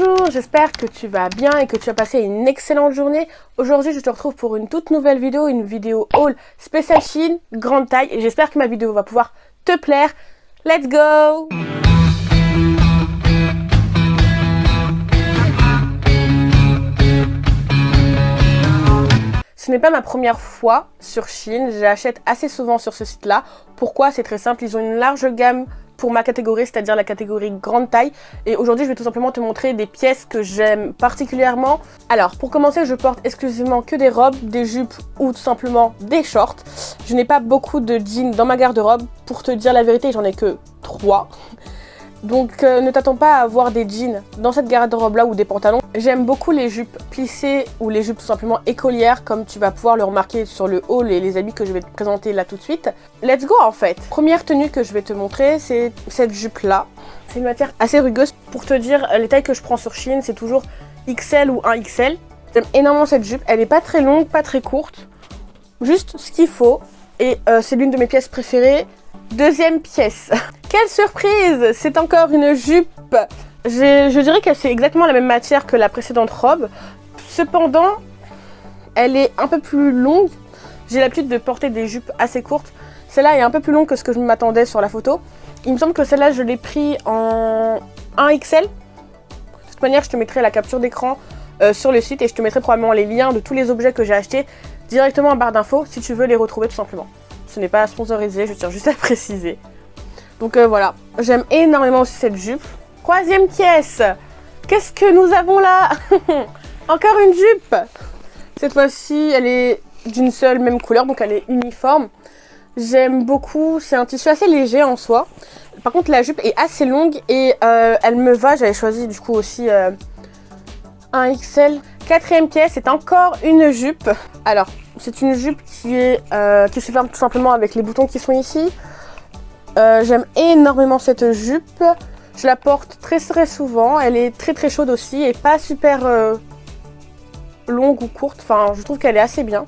Bonjour, j'espère que tu vas bien et que tu as passé une excellente journée. Aujourd'hui, je te retrouve pour une toute nouvelle vidéo, une vidéo haul spécial Shein, grande taille. Et j'espère que ma vidéo va pouvoir te plaire. Let's go! Ce n'est pas ma première fois sur Shein, j'achète assez souvent sur ce site-là. Pourquoi? C'est très simple, ils ont une large gamme pour ma catégorie, c'est-à-dire la catégorie grande taille. Et aujourd'hui, je vais tout simplement te montrer des pièces que j'aime particulièrement. Alors, pour commencer, je porte exclusivement que des robes, des jupes ou tout simplement des shorts. Je n'ai pas beaucoup de jeans dans ma garde-robe. Pour te dire la vérité, j'en ai que 3. Donc ne t'attends pas à avoir des jeans dans cette garde-robe là ou des pantalons. J'aime beaucoup les jupes plissées ou les jupes tout simplement écolières, comme tu vas pouvoir le remarquer sur le haul et les habits que je vais te présenter là tout de suite. Let's go en fait. Première tenue que je vais te montrer, c'est cette jupe là. C'est une matière assez rugueuse. Pour te dire, les tailles que je prends sur Shein, c'est toujours XL ou 1XL. J'aime énormément cette jupe. Elle est pas très longue, pas très courte. Juste ce qu'il faut. Et c'est l'une de mes pièces préférées. Deuxième pièce. Quelle surprise! C'est encore une jupe. Je dirais que c'est exactement la même matière que la précédente robe. Cependant, elle est un peu plus longue. J'ai l'habitude de porter des jupes assez courtes. Celle-là est un peu plus longue que ce que je m'attendais sur la photo. Il me semble que celle-là, je l'ai pris en 1XL. De toute manière, je te mettrai la capture d'écran sur le site et je te mettrai probablement les liens de tous les objets que j'ai achetés directement en barre d'infos si tu veux les retrouver tout simplement. Ce n'est pas sponsorisé, je tiens juste à préciser. Donc voilà, j'aime énormément aussi cette jupe. Troisième pièce, qu'est-ce que nous avons là? Encore une jupe. Cette fois-ci, elle est d'une seule même couleur, donc elle est uniforme. J'aime beaucoup, c'est un tissu assez léger en soi. Par contre, la jupe est assez longue et elle me va. J'avais choisi du coup aussi un XL. Quatrième pièce, c'est encore une jupe. Alors, c'est une jupe qui se ferme tout simplement avec les boutons qui sont ici. J'aime énormément cette jupe. Je la porte très souvent. Elle est très chaude aussi et pas super longue ou courte. Enfin, je trouve qu'elle est assez bien.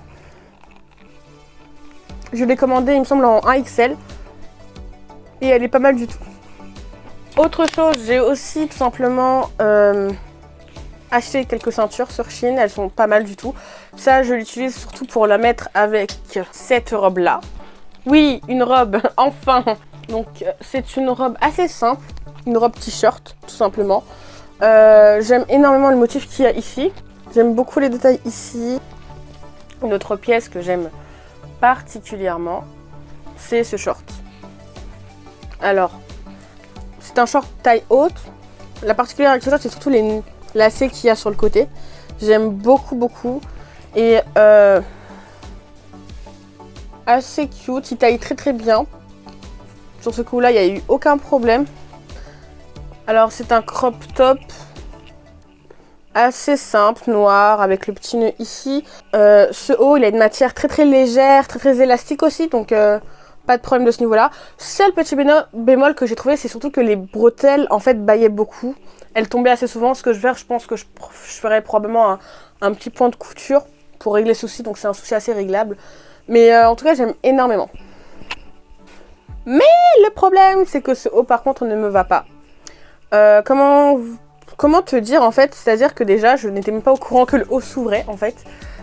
Je l'ai commandée, il me semble, en 1XL. Et elle est pas mal du tout. Autre chose, j'ai aussi tout simplement acheté quelques ceintures sur Shein. Elles sont pas mal du tout. Ça, je l'utilise surtout pour la mettre avec cette robe-là. Oui, une robe, enfin. Donc, c'est une robe assez simple. Une robe t-shirt, tout simplement. J'aime énormément le motif qu'il y a ici. J'aime beaucoup les détails ici. Une autre pièce que j'aime particulièrement, c'est ce short. Alors, c'est un short taille haute. La particularité avec ce short, c'est surtout les lacets qu'il y a sur le côté. J'aime beaucoup. Et assez cute, il taille très bien. Sur ce coup-là, il n'y a eu aucun problème. Alors, c'est un crop top assez simple, noir, avec le petit nœud ici. Ce haut, il a une matière très légère, très élastique aussi, donc pas de problème de ce niveau-là. Seul petit bémol que j'ai trouvé, c'est surtout que les bretelles, en fait, baillaient beaucoup. Elles tombaient assez souvent. Ce que je vais faire, je pense que je ferai probablement un petit point de couture pour régler ce souci, donc c'est un souci assez réglable. Mais en tout cas, j'aime énormément. Mais le problème, c'est que ce haut, par contre, ne me va pas. Comment te dire, en fait? C'est-à-dire que déjà, je n'étais même pas au courant que le haut s'ouvrait, en fait.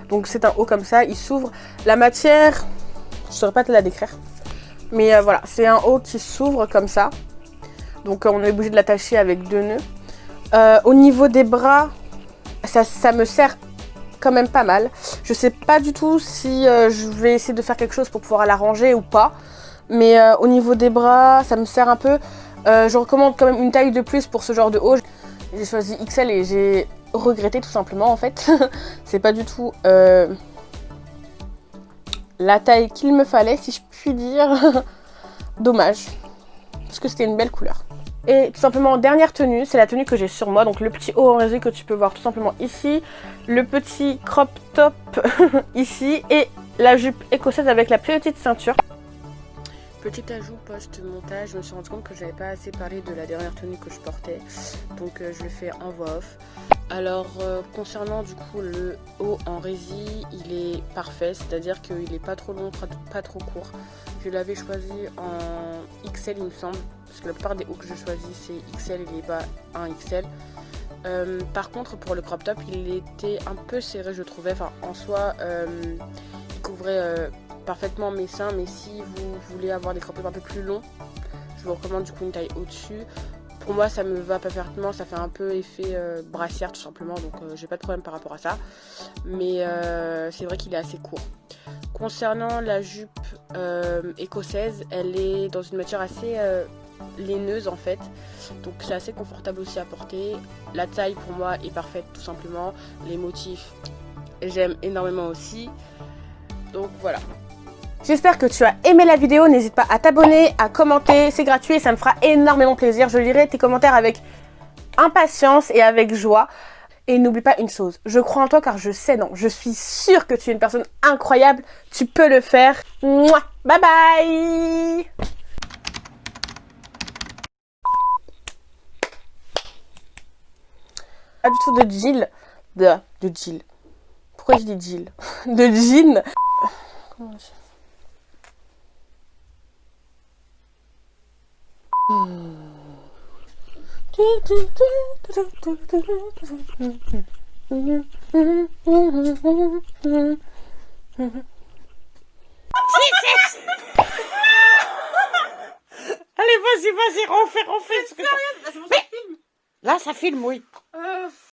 Donc, c'est un haut comme ça, il s'ouvre. La matière, je ne saurais pas te la décrire. Mais voilà, c'est un haut qui s'ouvre comme ça. Donc, on est obligé de l'attacher avec 2 nœuds. Au niveau des bras, ça me sert quand même pas mal. Je sais pas du tout si je vais essayer de faire quelque chose pour pouvoir l'arranger ou pas. Mais au niveau des bras, ça me sert un peu. Je recommande quand même une taille de plus pour ce genre de haut. J'ai choisi XL et j'ai regretté tout simplement en fait. C'est pas du tout la taille qu'il me fallait, si je puis dire. Dommage. Parce que c'était une belle couleur. Et tout simplement, dernière tenue, c'est la tenue que j'ai sur moi. Donc le petit haut en résine que tu peux voir tout simplement ici. Le petit crop top ici. Et la jupe écossaise avec la petite ceinture. Petit ajout post-montage, je me suis rendu compte que j'avais pas assez parlé de la dernière tenue que je portais. Donc je le fais en voix off. Alors concernant du coup le haut en résille, il est parfait, c'est-à-dire qu'il est pas trop long, pas trop court. Je l'avais choisi en XL il me semble, parce que la plupart des hauts que je choisis c'est XL et les bas 1XL. Par contre, pour le crop top, il était un peu serré, je trouvais. Enfin, en soi, il couvrait parfaitement mes seins, mais si vous voulez avoir des crop tops un peu plus longs, je vous recommande du coup une taille au-dessus. Pour moi, ça me va parfaitement, ça fait un peu effet brassière tout simplement, donc j'ai pas de problème par rapport à ça. Mais c'est vrai qu'il est assez court. Concernant la jupe écossaise, elle est dans une matière assez laineuse en fait, donc c'est assez confortable aussi à porter. La taille pour moi est parfaite tout simplement. Les motifs, j'aime énormément aussi. Donc voilà. J'espère que tu as aimé la vidéo, n'hésite pas à t'abonner, à commenter, c'est gratuit et ça me fera énormément plaisir. Je lirai tes commentaires avec impatience et avec joie. Et n'oublie pas une chose, je crois en toi car je sais, non, je suis sûre que tu es une personne incroyable, tu peux le faire. Mouah, bye bye. Pas du tout de Jill, de Jill. Pourquoi je dis Jill? De jean. Comment je... Allez, vas-y, refais. Mais là, ça filme, oui.